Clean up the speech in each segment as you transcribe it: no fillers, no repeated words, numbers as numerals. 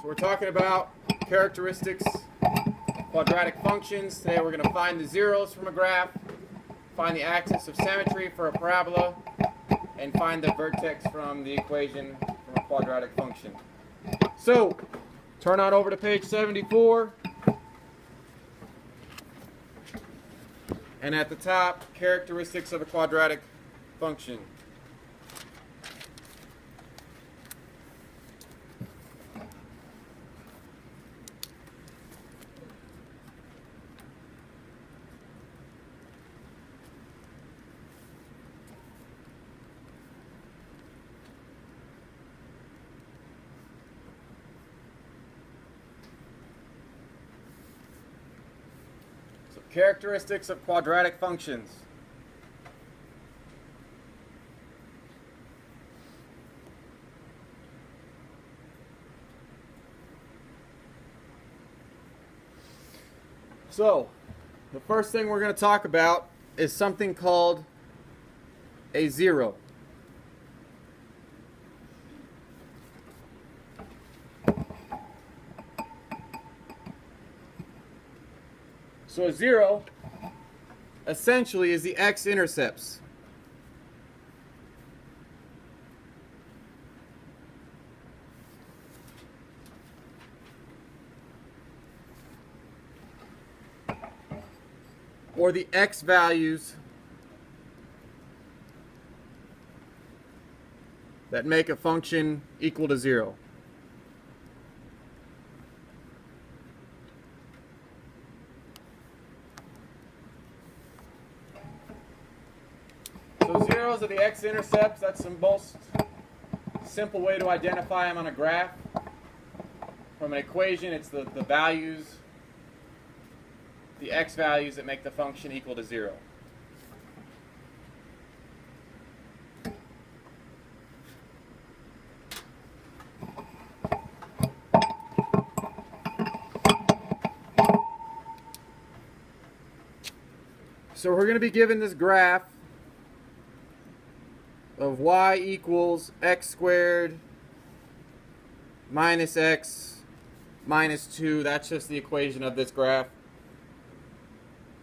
So we're talking about characteristics of quadratic functions. Today we're going to find the zeros from a graph, find the axis of symmetry for a parabola, and find the vertex from the equation from a quadratic function. So turn on over to page 74. And at the top, characteristics of a quadratic function. Characteristics of quadratic functions. So, the first thing we're going to talk about is something called a zero. So a zero essentially is the x-intercepts. Or the x values that make a function equal to zero. So zeros are the x-intercepts. That's the most simple way to identify them on a graph. From an equation, it's the values, the x values that make the function equal to zero. So we're going to be given this graph of y equals x squared minus x minus 2. That's just the equation of this graph.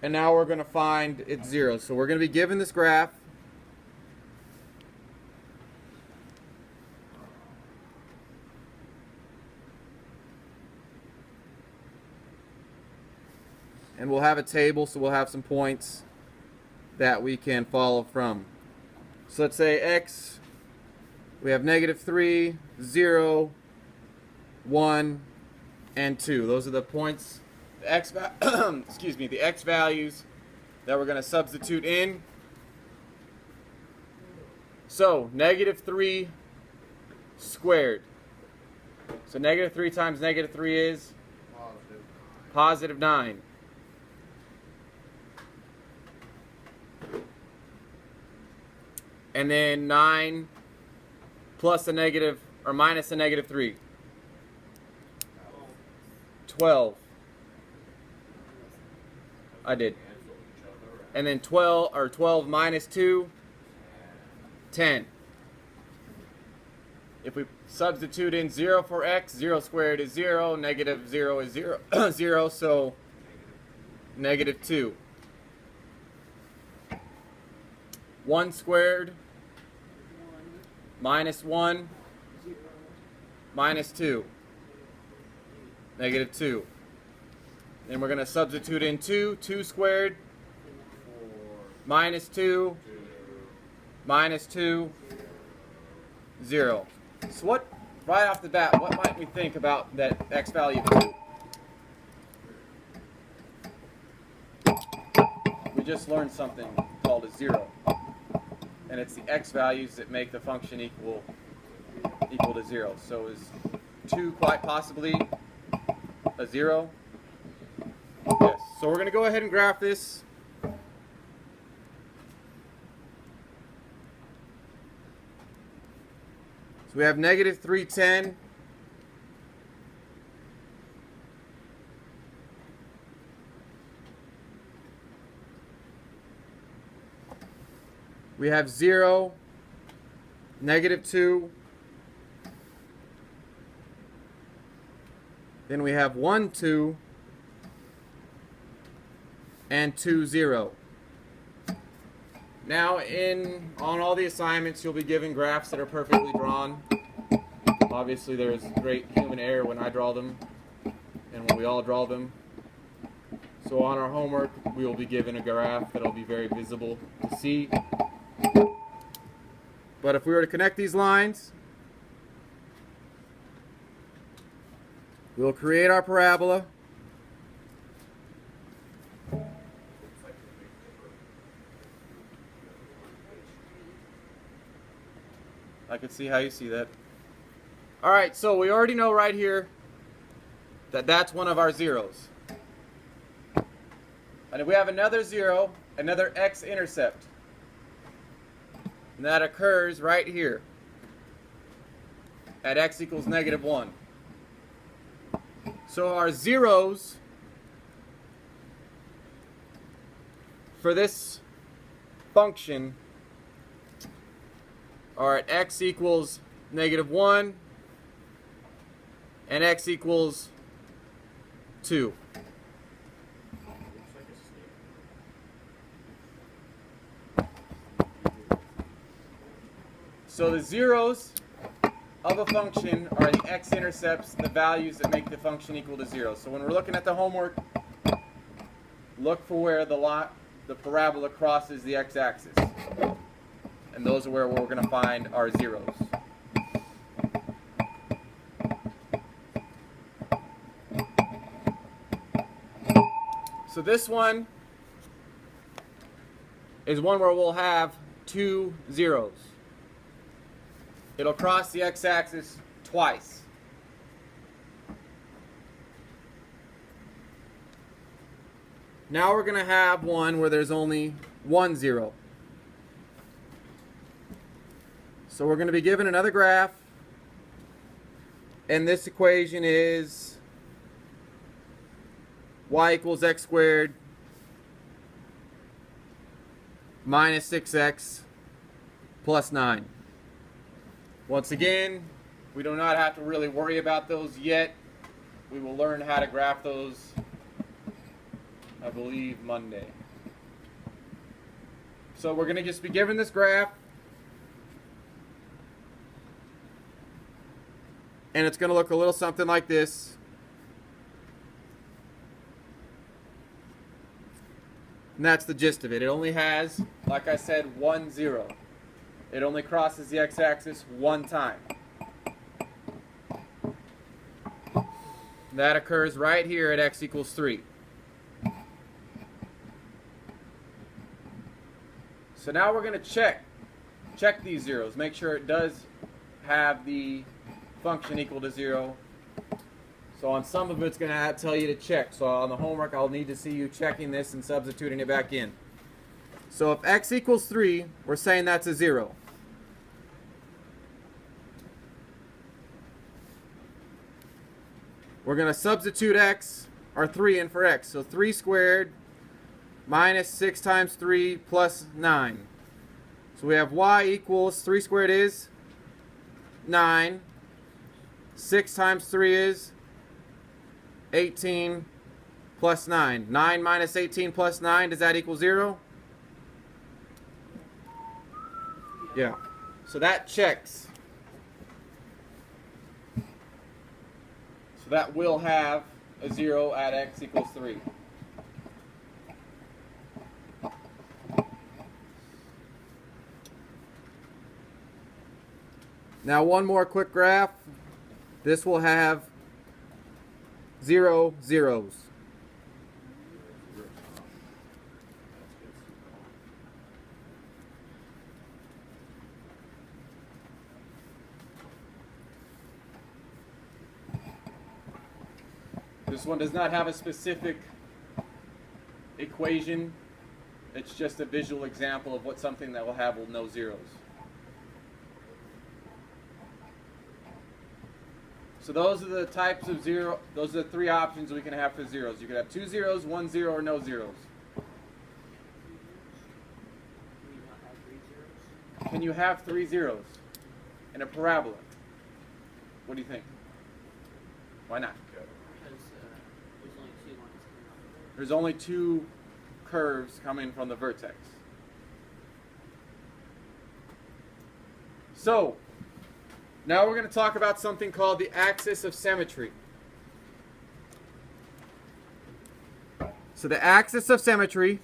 And now we're going to find its zero. So we're going to be given this graph. And we'll have a table, so we'll have some points that we can follow from. So let's say x, we have -3, 0, 1, and 2. Those are the points, the x excuse me, the x values that we're going to substitute in. So -3 squared. So -3 times -3 is positive 9. And then 9 plus a negative, or minus a -3. 12. I did. And then 12 minus 2, 10. If we substitute in 0 for x, 0 squared is 0, -0 is 0, 0, so -2. 1 squared minus 1 minus 2, -2. Then we're going to substitute in 2. 2 squared minus 2 minus 2, 0. So what, right off the bat, what might we think about that x value of 2? We just learned something called a zero. And it's the x values that make the function equal to 0. So is 2 quite possibly a 0? Yes. So we're going to go ahead and graph this. So we have -310. We have 0, -2, Then we have 1, 2, and 2, 0. Now on all the assignments you'll be given graphs that are perfectly drawn. Obviously there's great human error when I draw them and when we all draw them. So on our homework we will be given a graph that will be very visible to see. But if we were to connect these lines, we'll create our parabola. I can see how you see that. Alright, so we already know right here that that's one of our zeros. And if we have another zero, another x-intercept, and that occurs right here at x equals -1. So our zeros for this function are at x equals -1 and x equals 2. So the zeros of a function are the x-intercepts, the values that make the function equal to 0. So when we're looking at the homework, look for where the parabola crosses the x-axis. And those are where we're going to find our zeros. So this one is one where we'll have 2 zeros. It'll cross the x-axis twice. Now we're going to have one where there's only 1 zero. So we're going to be given another graph, and this equation is y equals x squared minus 6x plus 9. Once again, we do not have to really worry about those yet. We will learn how to graph those, I believe, Monday. So we're going to just be given this graph, and it's going to look a little something like this. And that's the gist of it. It only has, like I said, 1 zero. It only crosses the x-axis one time. That occurs right here at x equals 3. So now we're going to check these zeros. Make sure it does have the function equal to 0. So on some of it's going to tell you to check. So on the homework I'll need to see you checking this and substituting it back in. So if x equals 3, we're saying that's a 0. We're going to substitute x, or 3 in for x. So 3 squared minus 6 times 3 plus 9. So we have y equals, 3 squared is 9. 6 times 3 is 18 plus 9. 9 minus 18 plus 9, does that equal 0? Yeah. So that checks. So that will have a 0 at x equals 3. Now one more quick graph. This will have 0 zeros. This one does not have a specific equation. It's just a visual example of what something that will have no zeros. So those are the types of zero. Those are the 3 options we can have for zeros. You can have 2 zeros, 1 0, or no zeros. Can you have 3 zeros in a parabola? What do you think? Why not? There's only two curves coming from the vertex. So, now we're going to talk about something called the axis of symmetry. So the axis of symmetry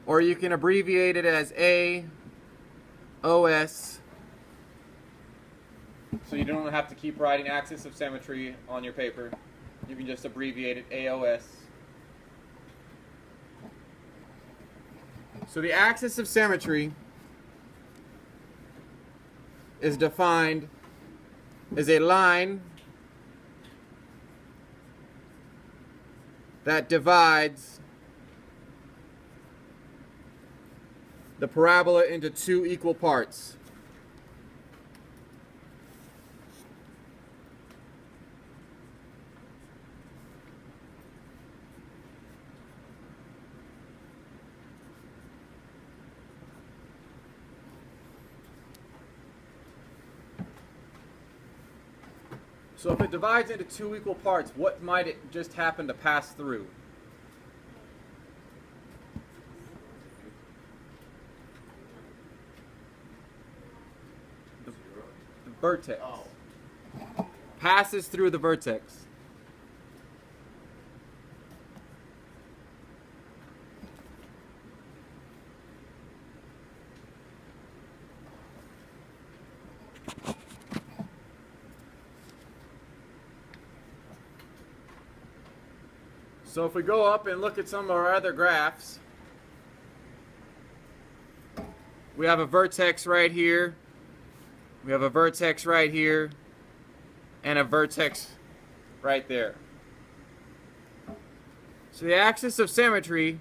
or you can abbreviate it as AOS. So you don't have to keep writing axis of symmetry on your paper. You can just abbreviate it AOS. So the axis of symmetry is defined as a line that divides the parabola into two equal parts. So if it divides into two equal parts, what might it just happen to pass through? The vertex. Passes through the vertex. So if we go up and look at some of our other graphs, we have a vertex right here, we have a vertex right here, and a vertex right there. So the axis of symmetry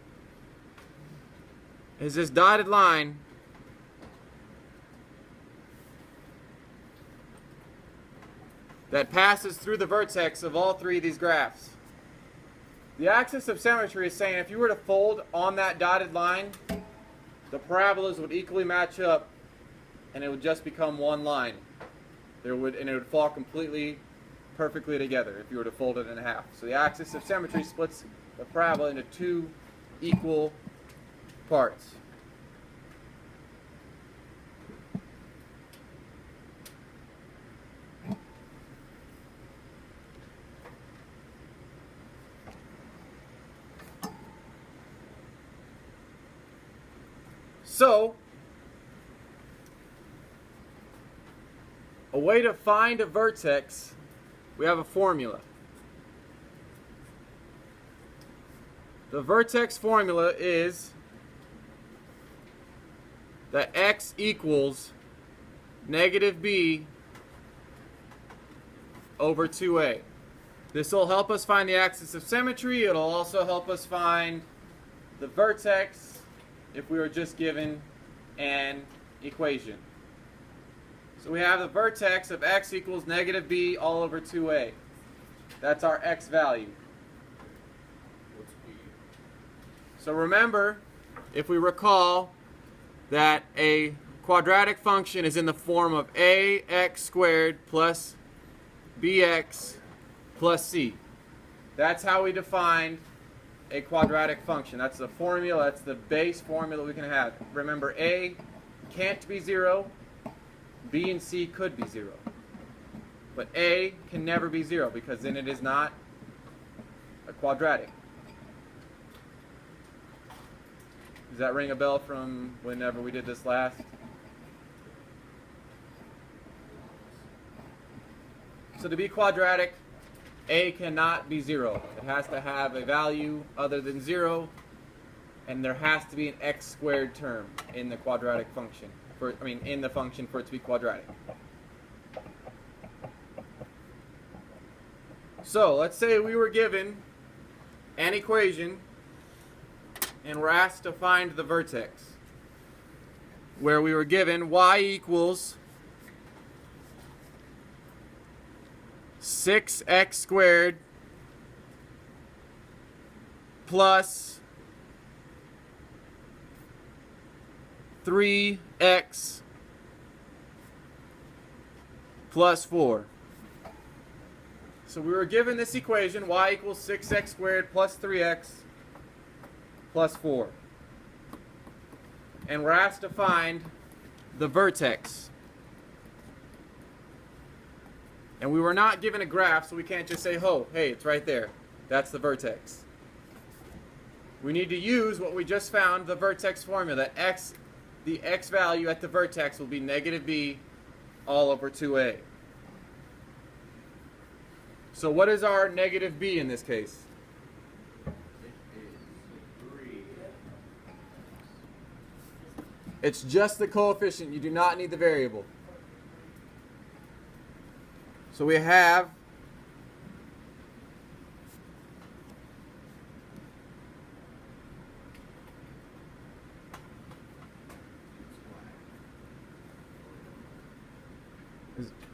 is this dotted line that passes through the vertex of all three of these graphs. The axis of symmetry is saying if you were to fold on that dotted line, the parabolas would equally match up and it would just become one line. And it would fall completely, perfectly together if you were to fold it in half. So the axis of symmetry splits the parabola into two equal parts. So, a way to find a vertex, we have a formula. The vertex formula is that x equals negative b over 2a. This will help us find the axis of symmetry. It'll also help us find the vertex if we were just given an equation. So we have the vertex of x equals negative b all over 2a. That's our x value. What's b? So remember, if we recall, that a quadratic function is in the form of ax squared plus bx plus c. That's how we define a quadratic function. That's the formula, that's the base formula we can have. Remember, a can't be 0, b and c could be 0. But a can never be 0 because then it is not a quadratic. Does that ring a bell from whenever we did this last? So to be quadratic, a cannot be 0. It has to have a value other than 0, and there has to be an x squared term in the quadratic function. In the function for it to be quadratic. So let's say we were given an equation and we're asked to find the vertex, where we were given y equals 6x squared plus 3x plus 4. So we were given this equation, y equals 6x squared plus 3x plus 4. And we're asked to find the vertex. And we were not given a graph, so we can't just say, oh, hey, it's right there. That's the vertex. We need to use what we just found, the vertex formula. That the x value at the vertex will be negative b all over 2a. So what is our negative b in this case? It's just the coefficient. You do not need the variable. So we have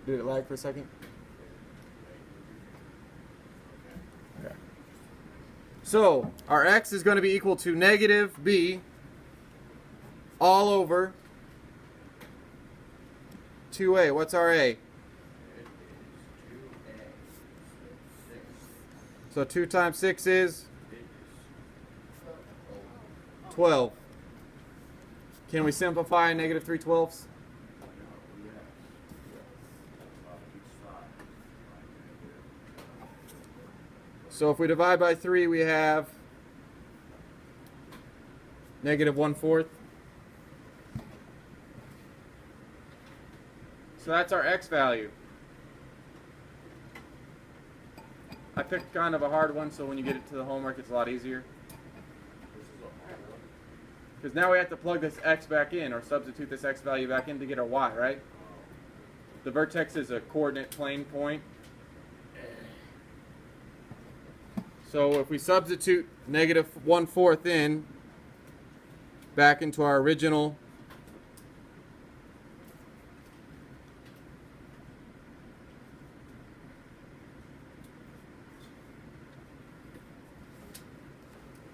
did it lag for a second? Okay. So our x is going to be equal to negative b all over 2a. What's our a? So 2 times 6 is 12. Can we simplify negative 3/12? So if we divide by 3, we have negative 1/4. So that's our x value. I picked kind of a hard one, so when you get it to the homework, it's a lot easier. Because now we have to plug this x back in, or substitute this x value back in to get our y, right? The vertex is a coordinate plane point. So if we substitute negative 1/4 in, back into our original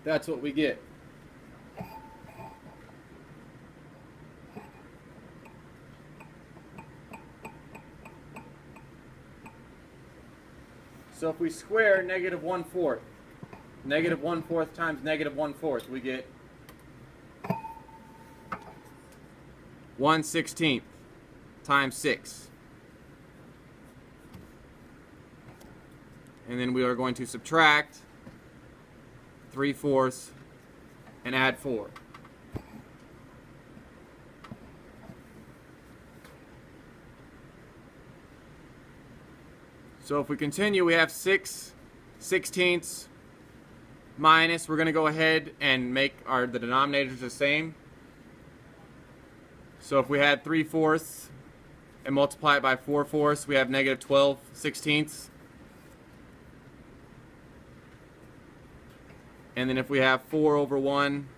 that's what we get. So if we square negative 1/4, negative 1/4 times negative 1/4, we get 1/16 times 6. And then we are going to subtract 3/4 and add 4. So if we continue, we have 6/16 minus, we're going to go ahead and make the denominators the same. So if we had 3/4 and multiply it by 4/4, we have negative 12/16. And then if we have 4 over 1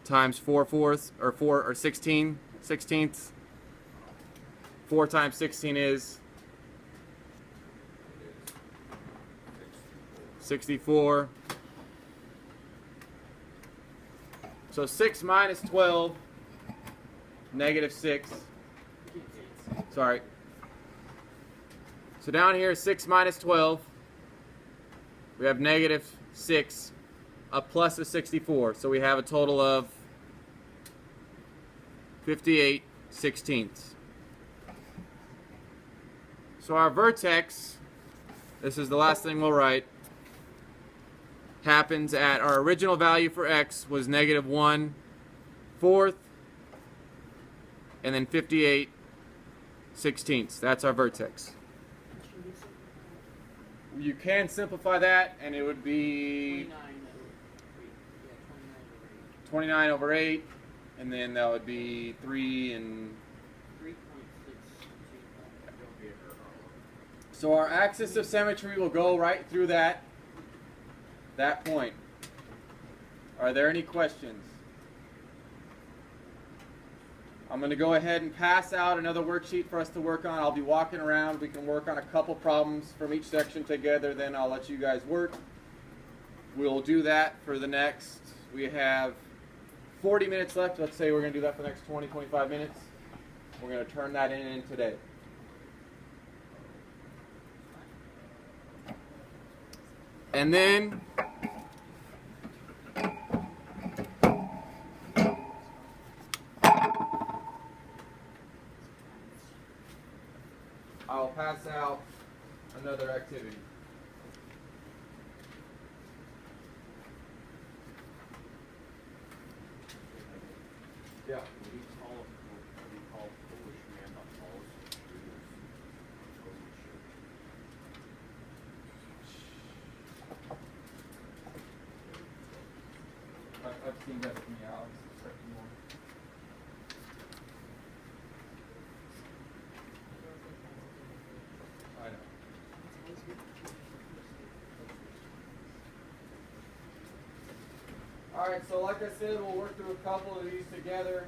times 4/4, or 4 or 16/16, 4 times 16 is 64. So 6 minus 12, negative 6. Sorry. So down here, 6 minus 12, we have negative 6, a plus of 64. So we have a total of 58/16. So our vertex, this is the last thing we'll write, happens at our original value for x was negative 1/4 and then 58/16. That's our vertex. You can simplify that and it would be 29 over 8, and then that would be 3 and 3.6. so our axis of symmetry will go right through that point. Are there any questions? I'm going to go ahead and pass out another worksheet for us to work on. I'll be walking around. We can work on a couple problems from each section together, then I'll let you guys work. We'll do that for the next, we have 40 minutes left. Let's say we're going to do that for the next 20-25 minutes. We're going to turn that in today. And then I'll pass out another activity. Yeah. What do you call foolish man that follows his shoes? I've seen that from Alex. I know. Alright, so like I said, we'll work through a couple of these together.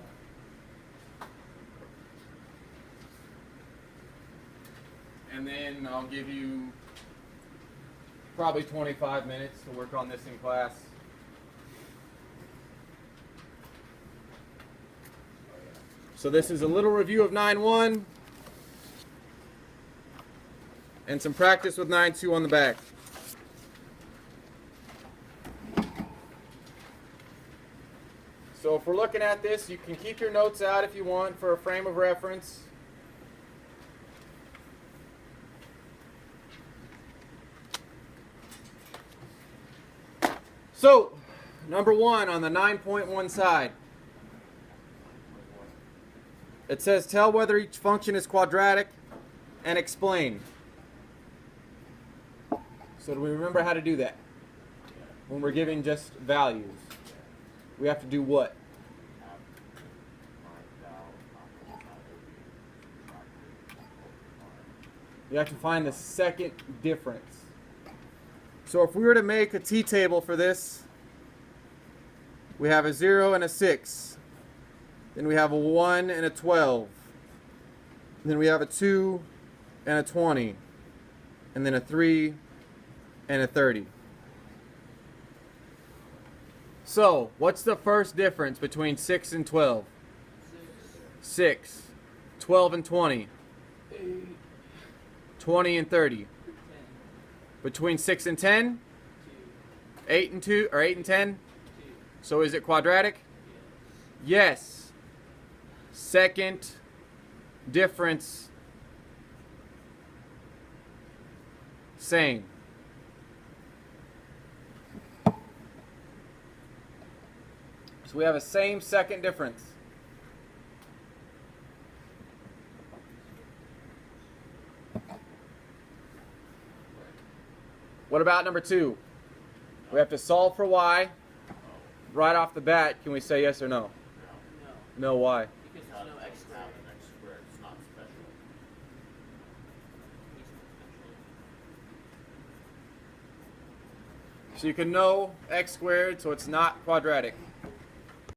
And then I'll give you probably 25 minutes to work on this in class. So this is a little review of 9.1 and some practice with 9.2 on the back. So if we're looking at this, you can keep your notes out if you want for a frame of reference. So, number 1 on the 9.1 side. It says tell whether each function is quadratic and explain. So do we remember how to do that? When we're giving just values. We have to do what? You have to find the second difference. So if we were to make a t-table for this, we have a 0 and a 6. Then we have a 1 and a 12. And then we have a 2 and a 20. And then a 3 and a 30. So, what's the first difference between 6 and 12? 6. 12 and 20. 20 and 30. Between 6 and 10? 8 and 2, or 8 and 10? So is it quadratic? Yes. Second difference, same. So we have a same second difference. What about number 2? We have to solve for y. Right off the bat, can we say yes or no? No, why? Because there's no x squared. An x squared. It's not special. So you can know x squared, so it's not quadratic.